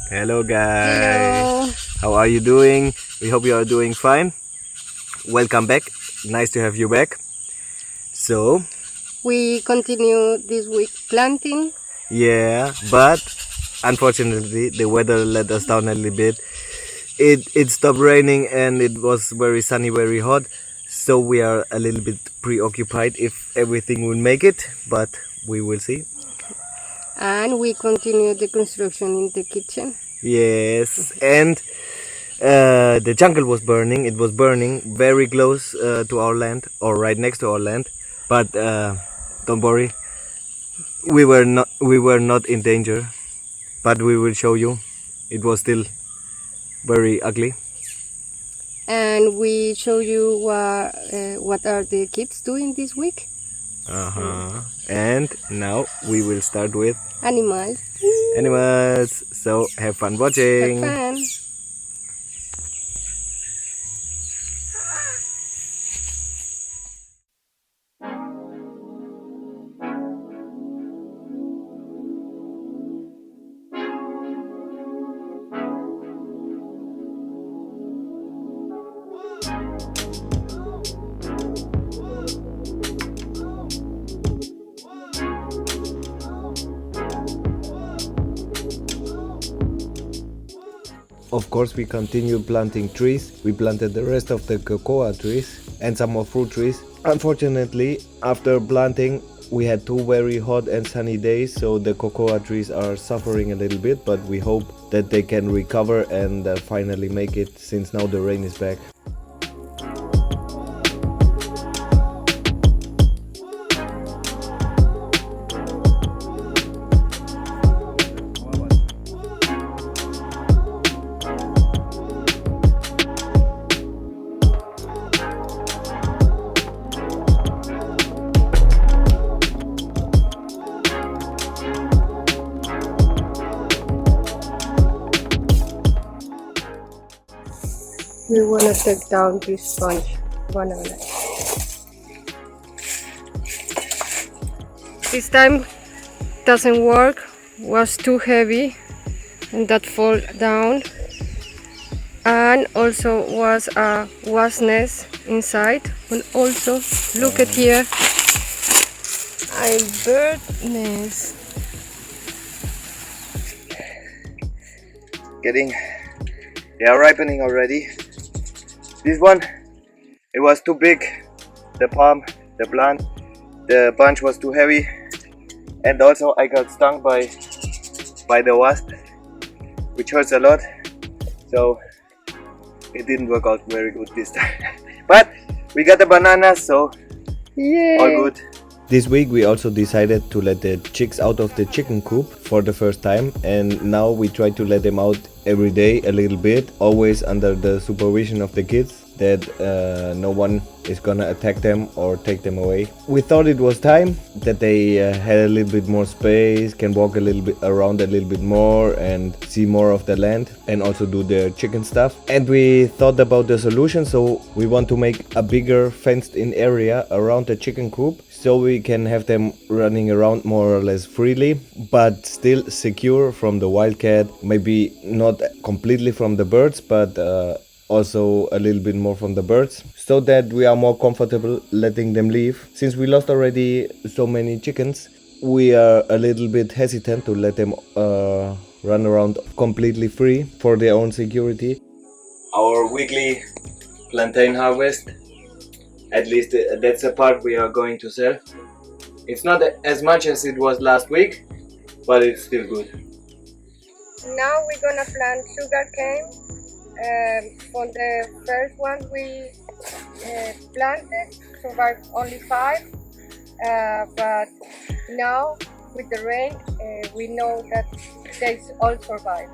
Hello guys. Hello. How are you doing? We hope you are doing fine. Welcome back. Nice to have you back. So, We continue this week planting. yeah, but unfortunately the weather let us down a little bit. It stopped raining and it was very sunny, very hot. So we are a little bit preoccupied if everything will make it, but we will see. And we continue the construction in the kitchen. Yes, and the jungle was burning. It was burning very close to our land, or right next to our land. But don't worry, we were not in danger. But we will show you. It was still very ugly. And we show you what are the kids doing this week. And now we will start with Animals. animals. So have fun watching. Have fun. Of course, we continued planting trees. We planted the rest of the cocoa trees and some more fruit trees. Unfortunately, after planting, we had 2 very hot and sunny days, so the cocoa trees are suffering a little bit, but we hope that they can recover and finally make it, since now the rain is back. We want to take down this sponge banana. This time doesn't work. Was too heavy and that fall down. And also was a wasp nest inside. And also look at here, a bird nest. They are ripening already. This one, it was too big. The plant, the bunch was too heavy, and also I got stung by the wasp, which hurts a lot. So it didn't work out very good this time. But we got the bananas, so Yay. all good. This week we also decided to let the chicks out of the chicken coop for the first time, and now we try to let them out every day a little bit, always under the supervision of the kids, that no one is gonna attack them or take them away. We thought it was time that they had a little bit more space, can walk a little bit around a little bit more and see more of the land, and also do their chicken stuff. And we thought about the solution, so we want to make a bigger fenced in area around the chicken coop, so we can have them running around more or less freely, but still secure from the wildcat, maybe not completely from the birds, but also a little bit more from the birds, so that we are more comfortable letting them leave. Since we lost already so many chickens, we are a little bit hesitant to let them run around completely free for their own security. Our weekly plantain harvest, at least that's the part we are going to sell. It's not as much as it was last week, but it's still good. Now we're gonna plant sugarcane. For the first one we planted, survived only 5, but now with the rain we know that they all survive.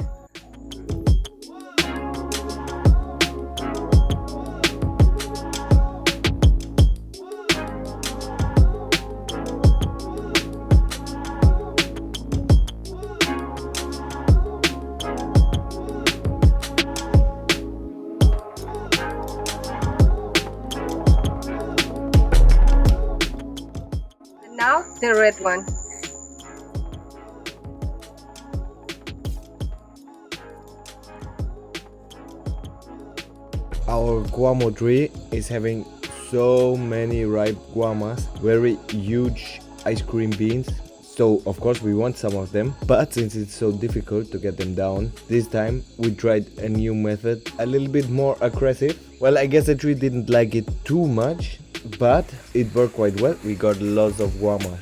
Now the red one. Our guamo tree is having so many ripe guamas, very huge ice cream beans. So of course we want some of them, but since it's so difficult to get them down, this time we tried a new method, a little bit more aggressive. Well, I guess the tree didn't like it too much, but it worked quite well. We got lots of guamas.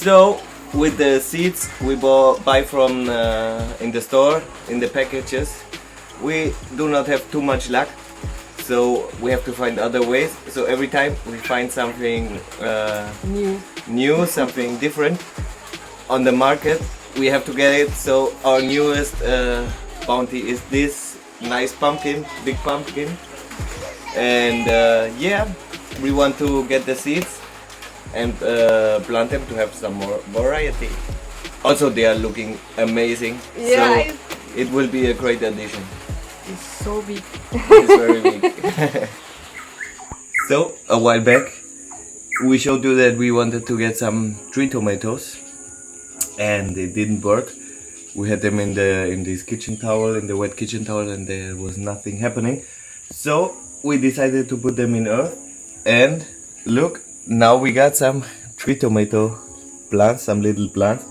So with the seeds we buy from in the store, in the packages, we do not have too much luck, so we have to find other ways. So every time we find something new, something different on the market, we have to get it. So our newest bounty is this nice pumpkin, big pumpkin, and yeah, we want to get the seeds and plant them to have some more variety. Also, they are looking amazing. Yeah, so it will be a great addition. it's so big. It's very big. So a while back we showed you that we wanted to get some tree tomatoes and it didn't work. We had them in this kitchen towel, in the wet kitchen towel, and there was nothing happening. So we decided to put them in earth, and look, now we got some tree tomato plants, some little plants.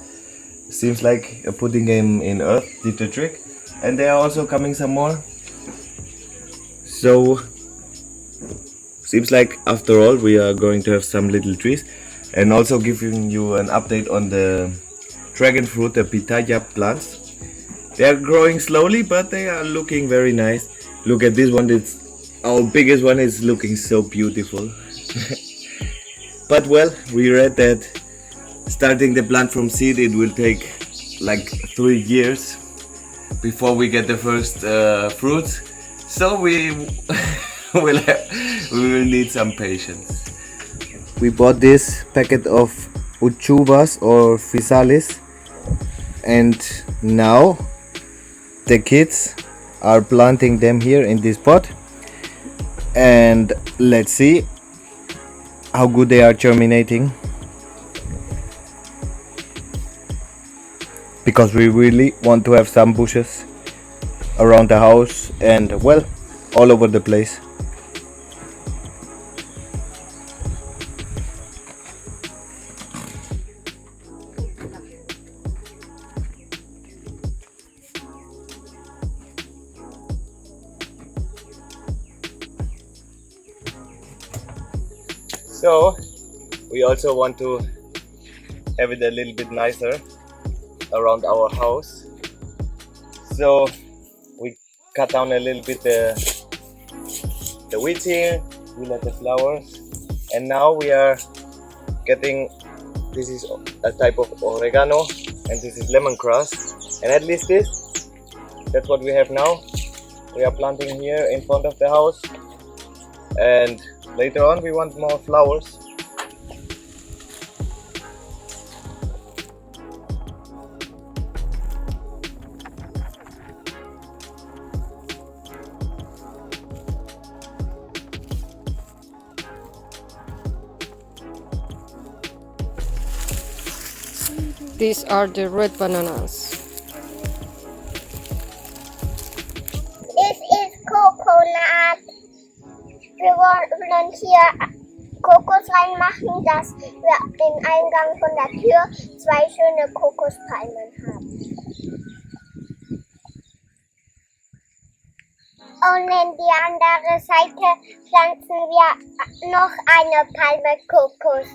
Seems like putting them in earth did the trick, and there are also coming some more. So seems like after all we are going to have some little trees, and also giving you an update on the dragon fruit, the pitaya plants. They are growing slowly, but they are looking very nice. Look at this one, it's our biggest one, is looking so beautiful. But well, we read that starting the plant from seed, it will take like 3 years before we get the first fruits. So we will need some patience. We bought this packet of uchuvas or fisales, and now the kids are planting them here in this pot, and let's see how good they are germinating, because we really want to have some bushes around the house and, well, all over the place. So we also want to have it a little bit nicer around our house. So we cut down a little bit the weeds here, we let the flowers, and now we are getting, this is a type of oregano and this is lemongrass, and at least that's what we have now. We are planting here in front of the house, and later on we want more flowers. These are the red bananas. This is coconut. Wir wollen hier Kokos reinmachen, dass wir im Eingang von der Tür 2 schöne Kokospalmen haben. Und in die andere Seite pflanzen wir noch eine Palme Kokos.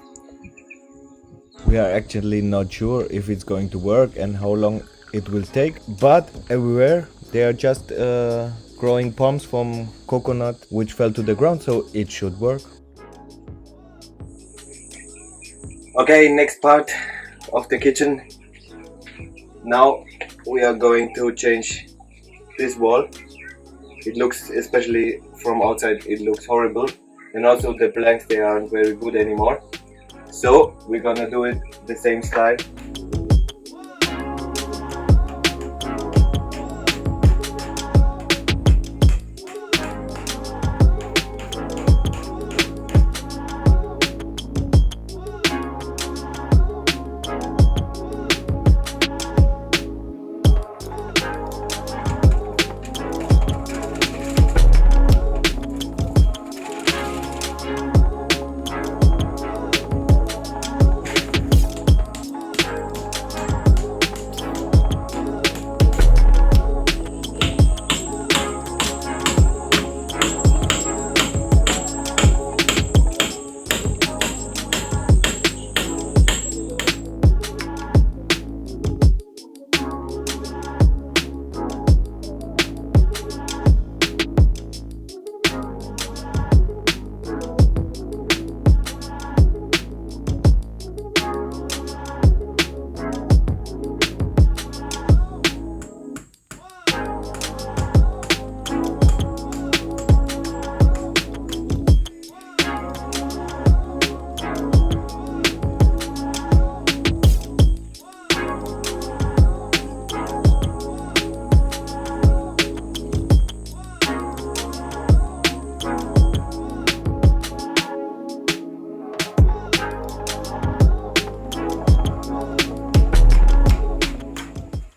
We are actually not sure if it's going to work and how long it will take, but everywhere they are just growing palms from coconut which fell to the ground, so it should work. Okay, next part of the kitchen. Now we are going to change this wall. It looks, especially from outside, it looks horrible, and also the planks, they aren't very good anymore. So we're gonna do it the same style.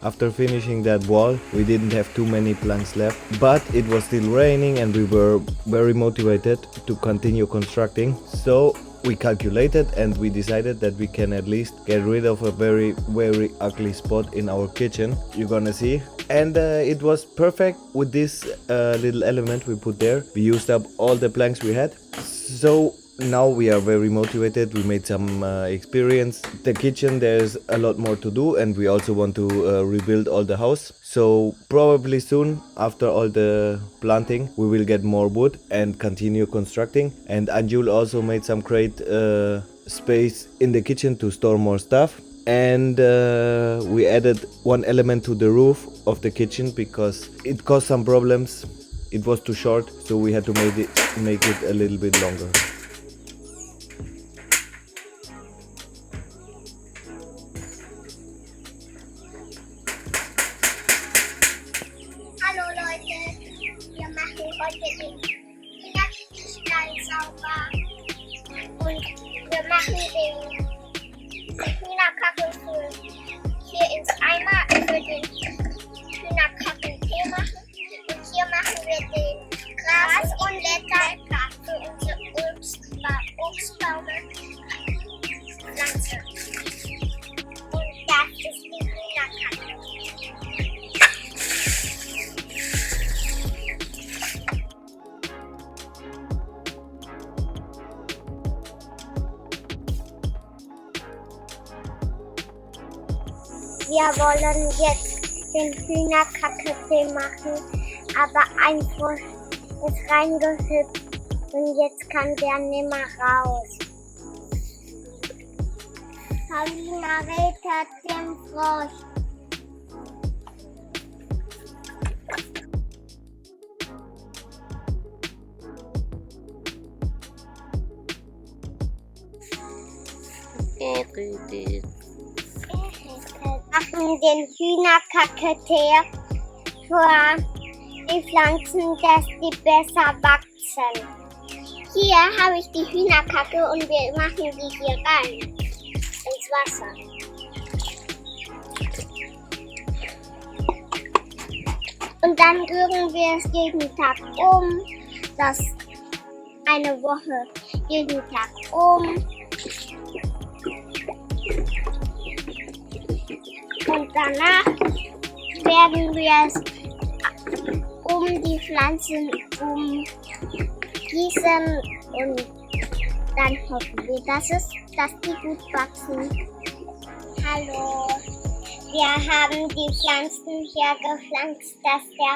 After finishing that wall, we didn't have too many planks left, but it was still raining and we were very motivated to continue constructing. So we calculated and we decided that we can at least get rid of a very ugly spot in our kitchen. You're gonna see. And it was perfect with this little element we put there. We used up all the planks we had. So now we are very motivated. We made some experience. The kitchen, there's a lot more to do, and we also want to rebuild all the house. So probably soon, after all the planting, we will get more wood and continue constructing. And Anjul also made some great space in the kitchen to store more stuff. And we added one element to the roof of the kitchen because it caused some problems. It was too short, so we had to make it a little bit longer. Hallo Leute, wir machen heute den Hühnerstall sauber und wir machen den Hühnerkacke hier ins Eimer für den Hühnerkacken-Tee machen und hier machen wir den Gras und Blätter für unsere Obstbaumpflanze. Und das ist die Hühnerkacke. Wir wollen jetzt den Hühnerkacke-Tee machen, aber ein Frosch ist reingehüpft und jetzt kann der nimmer raus. Paulina rettet den Frosch. Machen den Hühnerkacke-Tee für die Pflanzen, dass die besser wachsen. Hier habe ich die Hühnerkacke und wir machen die hier rein ins Wasser. Und dann rühren wir es jeden Tag um, das eine Woche jeden Tag um. Und danach werden wir es um die Pflanzen umgießen und dann hoffen wir, dass die gut wachsen. Hallo, wir haben die Pflanzen hier gepflanzt, dass der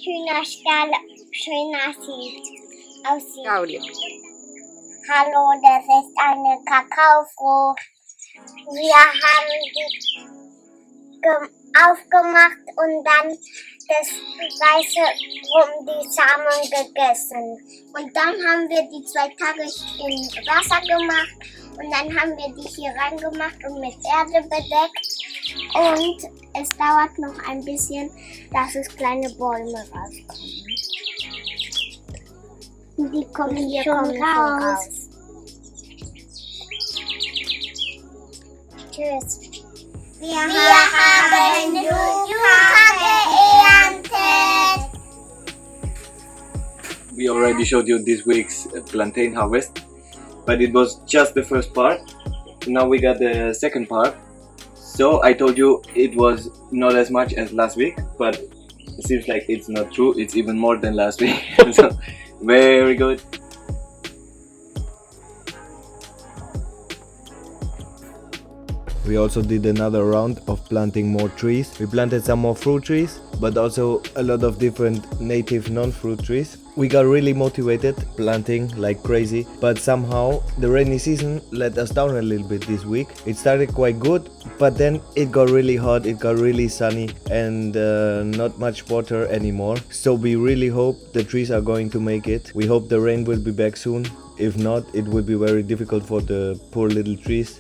Hühnerstall schöner aussieht. Hallo, das ist eine Kakaofrucht. Wir haben die aufgemacht und dann das Weiße rum die Samen gegessen. Und dann haben wir die 2 Tage in Wasser gemacht und dann haben wir die hier reingemacht und mit Erde bedeckt. Und es dauert noch ein bisschen, dass es kleine Bäume rauskommen. Und die kommen hier schon raus. Tschüss. Wir haben Yucca geerntet. We already showed you this week's plantain harvest, but it was just the first part. Now we got the second part. So I told you it was not as much as last week, but it seems like it's not true. It's even more than last week. So very good. We also did another round of planting more trees. We planted some more fruit trees, but also a lot of different native non-fruit trees. We got really motivated planting like crazy, but somehow the rainy season let us down a little bit this week. It started quite good, but then it got really hot, it got really sunny and not much water anymore. So we really hope the trees are going to make it. We hope the rain will be back soon. If not, it will be very difficult for the poor little trees.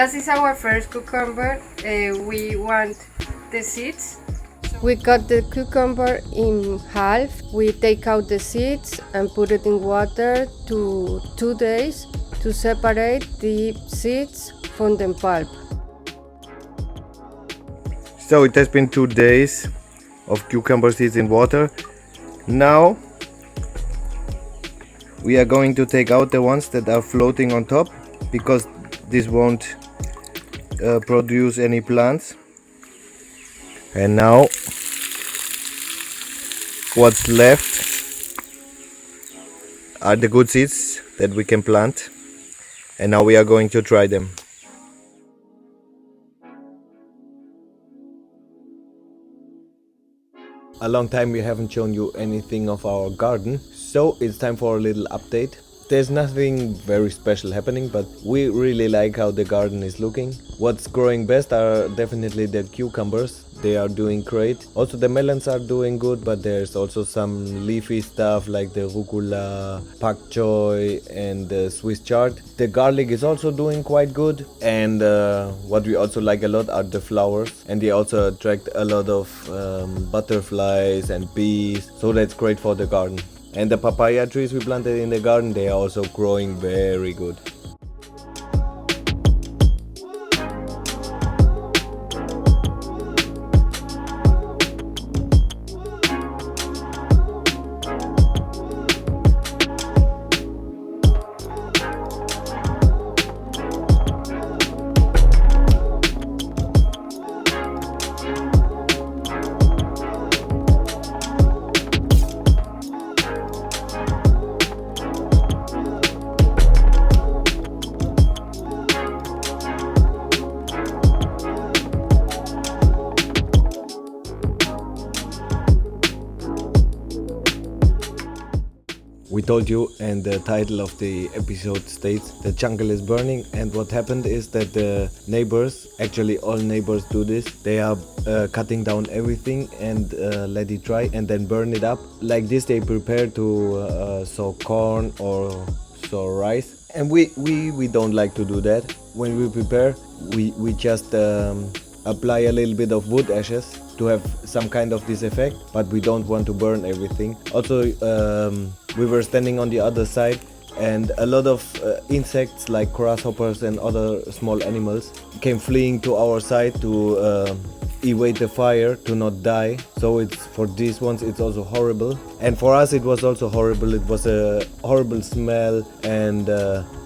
That is our first cucumber. We want the seeds. We cut the cucumber in half. We take out the seeds and put it in water to 2 days to separate the seeds from the pulp. So it has been 2 days of cucumber seeds in water. Now we are going to take out the ones that are floating on top, because this won't produce any plants. And now what's left are the good seeds that we can plant, and now we are going to try them. A long time we haven't shown you anything of our garden, so it's time for a little update. There's nothing very special happening, but we really like how the garden is looking. What's growing best are definitely the cucumbers. They are doing great. Also the melons are doing good, but there's also some leafy stuff like the rucola, pak choy and the Swiss chard. The garlic is also doing quite good, and what we also like a lot are the flowers, and they also attract a lot of butterflies and bees, so that's great for the garden. And the papaya trees we planted in the garden, they are also growing very good. We told you, and the title of the episode states, the jungle is burning, and what happened is that the neighbors, actually all neighbors do this, they are cutting down everything and let it dry and then burn it up. Like this they prepare to sow corn or sow rice, and we don't like to do that. When we prepare, we just apply a little bit of wood ashes to have some kind of this effect, but we don't want to burn everything. Also we were standing on the other side, and a lot of insects like grasshoppers and other small animals came fleeing to our side to evade the fire, to not die. So it's, for these ones it's also horrible, and for us it was also horrible. It was a horrible smell, and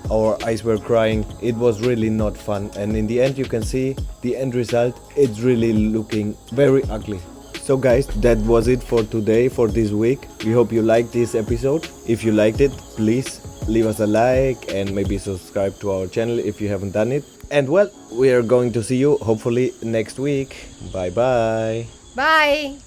our eyes were crying. It was really not fun, and in the end you can see the end result. It's really looking very ugly. So guys, that was it for today, for this week. We hope you liked this episode. If you liked it, please leave us a like and maybe subscribe to our channel if you haven't done it. And well, we are going to see you hopefully next week. Bye bye. Bye.